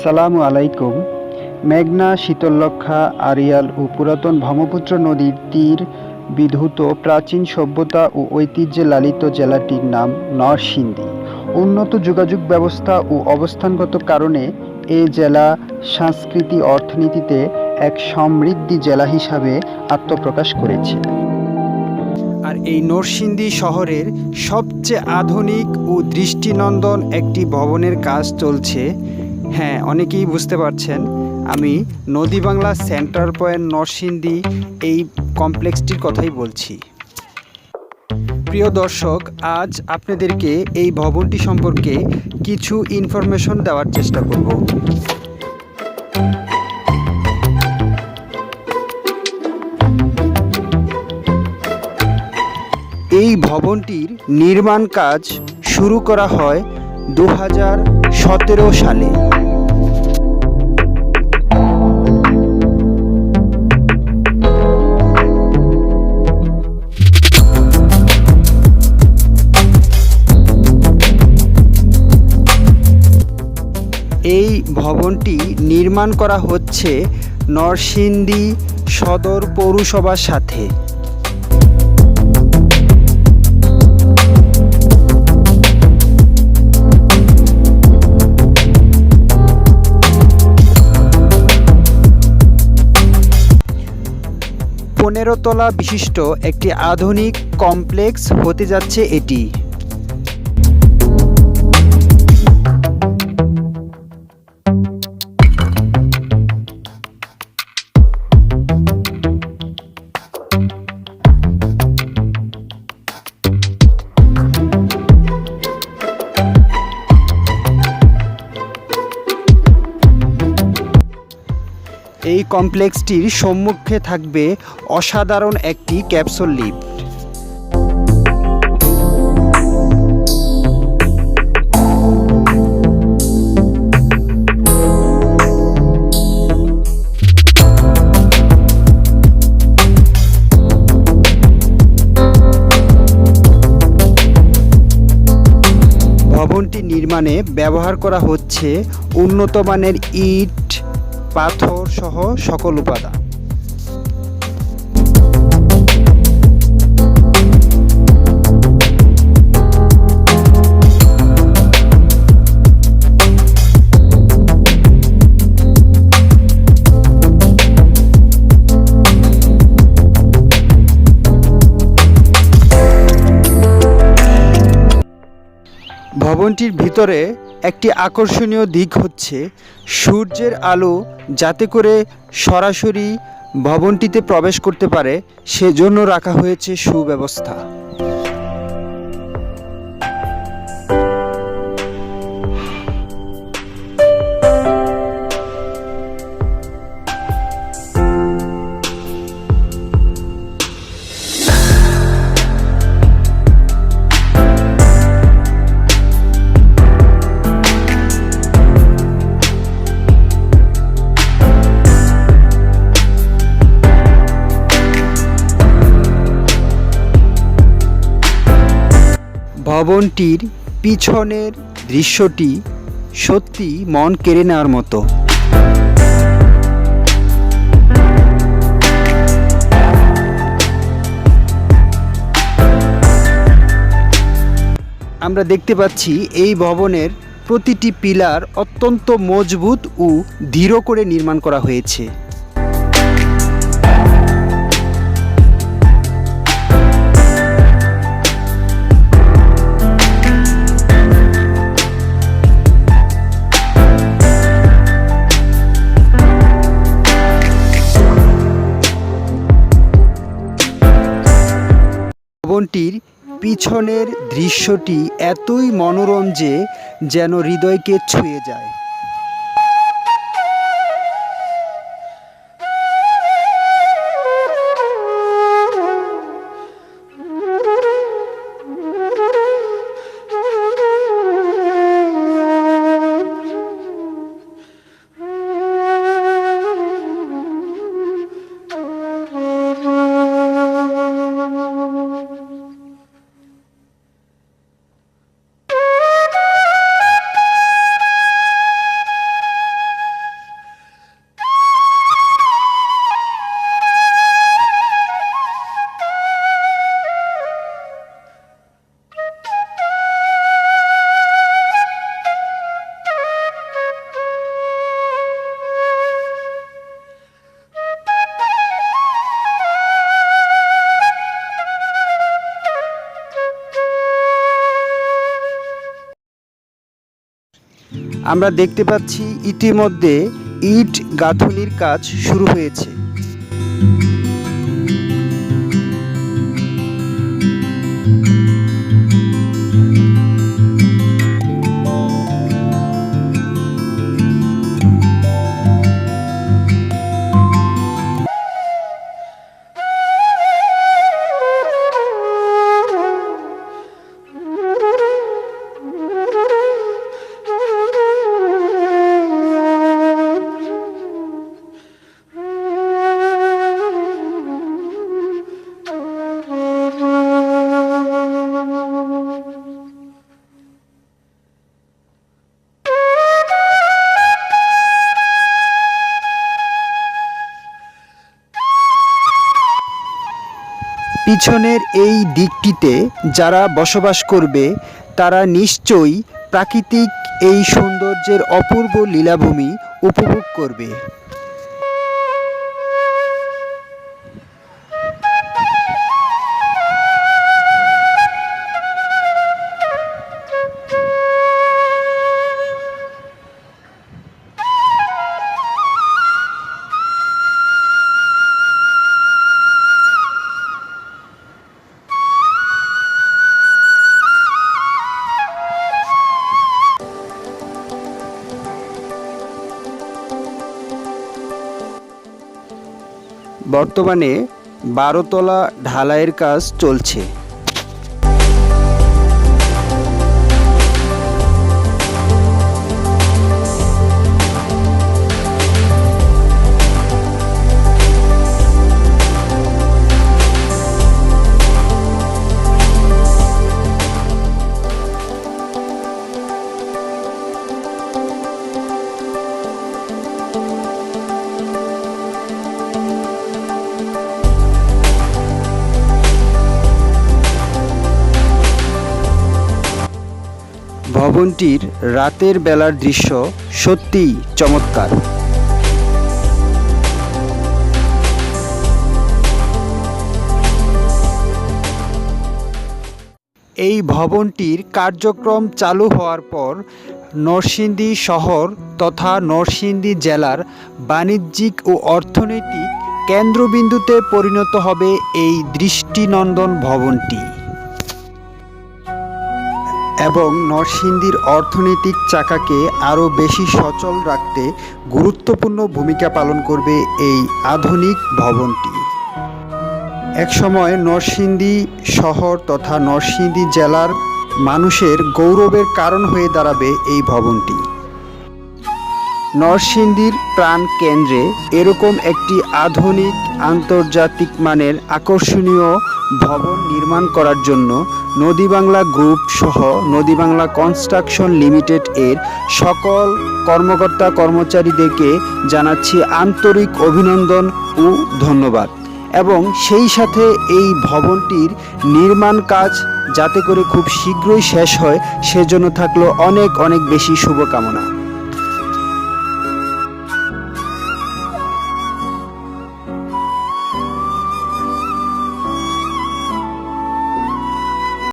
আসসালামু আলাইকুম। মেঘনা, শীতলক্ষ্যা, আড়িয়াল ও পুরাতন ব্রহ্মপুত্র নদীর তীর বিধৌত প্রাচীন সভ্যতা ও ঐতিহ্যে লালিত জেলাটির নাম নরসিংদী। উন্নত যোগাযোগ ব্যবস্থা ও অবস্থানগত কারণে এ জেলা সংস্কৃতি অর্থনীতিতে এক সমৃদ্ধ জেলা হিসাবে আত্মপ্রকাশ করেছে। আর এই নরসিংদী শহরের সবচেয়ে আধুনিক ও দৃষ্টিনন্দন একটি ভবনের কাজ চলছে। হ্যাঁ, অনেকেই বুঝতে পারছেন, আমি নদী বাংলা সেন্টার পয়েন্ট নরসিংদী এই কমপ্লেক্সটির কথাই বলছি। প্রিয় দর্শক, আজ আপনাদেরকে এই ভবনটি সম্পর্কে কিছু ইনফরমেশন দেওয়ার চেষ্টা করব। এই ভবনটির নির্মাণ কাজ শুরু করা হয় 2017 সালে। এই ভবনটি নির্মাণ করা হচ্ছে নরসিংদী সদর পৌরসভার সাথে। তলা বিশিষ্ট একটি আধুনিক কমপ্লেক্স হতে যাচ্ছে এটি। এই কমপ্লেক্সটির সম্মুখে থাকবে অসাধারণ একটি ক্যাপসুল লিফট। ভবনটি নির্মাণে ব্যবহার করা হচ্ছে উন্নত মানের ইট, পাথর সহ সকল উপাদান। ভবনটির ভিতরে একটি আকর্ষণীয় দিক হচ্ছে সূর্যের আলো যাতে করে সরাসরি ভবনটিতে প্রবেশ করতে পারে সেজন্য রাখা হয়েছে সুব্যবস্থা। ভবনটির পিছনের দৃশ্যটি সত্যি মন কেড়ে নেওয়ার মতো। আমরা দেখতে পাচ্ছি এই ভবনের প্রতিটি পিলার অত্যন্ত মজবুত ও দৃঢ় করে নির্মাণ করা হয়েছে। ভবনটির পিছনের দৃশ্যটি এতই মনোরম যে যেন হৃদয়কে ছুঁয়ে যায়। আমরা দেখতে পাচ্ছি ইতিমধ্যে ইট গাঁথুনির কাজ শুরু হয়েছে। পিছনের এই দিকটিতে যারা বসবাস করবে তারা নিশ্চয়ই প্রাকৃতিক এই সৌন্দর্যের অপূর্ব লীলাভূমি উপভোগ করবে। বর্তমানে 12 তলা ঢালাইয়ের কাজ চলছে। ভবনটির রাতের বেলার দৃশ্য সত্যিই চমৎকার। এই ভবনটির কার্যক্রম চালু হওয়ার পর নরসিংদী শহর তথা নরসিংদী জেলার বাণিজ্যিক ও অর্থনৈতিক কেন্দ্রবিন্দুতে পরিণত হবে এই দৃষ্টিনন্দন ভবনটি এবং নরসিংদীর অর্থনৈতিক চাকাকে আরও বেশি সচল রাখতে গুরুত্বপূর্ণ ভূমিকা পালন করবে এই আধুনিক ভবনটি। একসময় নরসিংদী শহর তথা নরসিংদী জেলার মানুষের গৌরবের কারণ হয়ে দাঁড়াবে এই ভবনটি। নরসিংদীর প্রাণ কেন্দ্রে এরকম একটি আধুনিক আন্তর্জাতিক মানের আকর্ষণীয় ভবন নির্মাণ করার জন্য নদী বাংলা গ্রুপ সহ নদী বাংলা কনস্ট্রাকশন লিমিটেড এর সকল কর্মকর্তা কর্মচারীদেরকে জানাচ্ছি আন্তরিক অভিনন্দন ও ধন্যবাদ এবং সেই সাথে এই ভবনটির নির্মাণ কাজ যাতে করে খুব শীঘ্রই শেষ হয় সেজন্য থাকলো অনেক অনেক বেশি শুভকামনা।